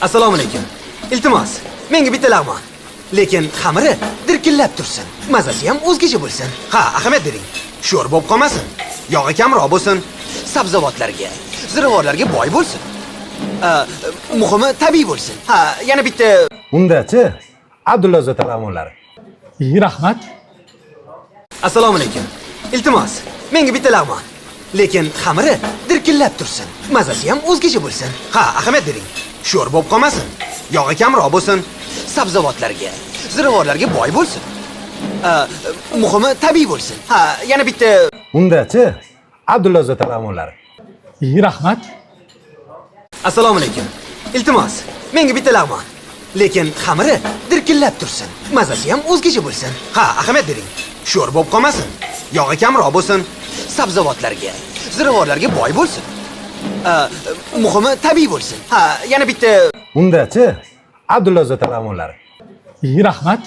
Assalomu alaykum. Iltimos, menga bitta lag'mon. Lekin xamiri dirkillab tursin. Mazasi ham o'zgacha bo'lsin. Ha, ahamiyat bering. Sho'r bo'lib qolmasin. Yog'i kamroq bo'lsin. Sabzavotlarga, ziravorlarga boy bo'lsin. Muhimi tabiiy bo'lsin. Ha, yana bitta Undachi Abdulla Zota lag'monlari. Rahmat. Assalomu alaykum. Iltimos, menga bitta lag'mon. Lekin xamiri dirkillab tursin. Mazasi ham o'zgacha bo'lsin. Ha, ahamiyat bering. Sho'r bo'lib qolmasin. Yog'i kamroq bo'lsin. Sabzavotlarga, ziravorlarga boy bo'lsin. Muhimi tabiiy bo'lsin. Ha, yana bitta Undachi Abdulla Zota lag'monlari. Rahmat. Assalomu alaykum. Iltimos, menga bitta lag'mon. Lekin xamiri dirkillab tursin. Mazasi ham o'zgacha bo'lsin. Ha, ahamiyat bering. Sho'r bo'lib qolmasin. Yog'i kamroq bo'lsin. Sabzavotlarga, ziravorlarga boy bo'lsin. Muhimi tabiiy bo'lsin. Ha, yana bitta Undachi Abdulla Zota lag'monlari. Rahmat.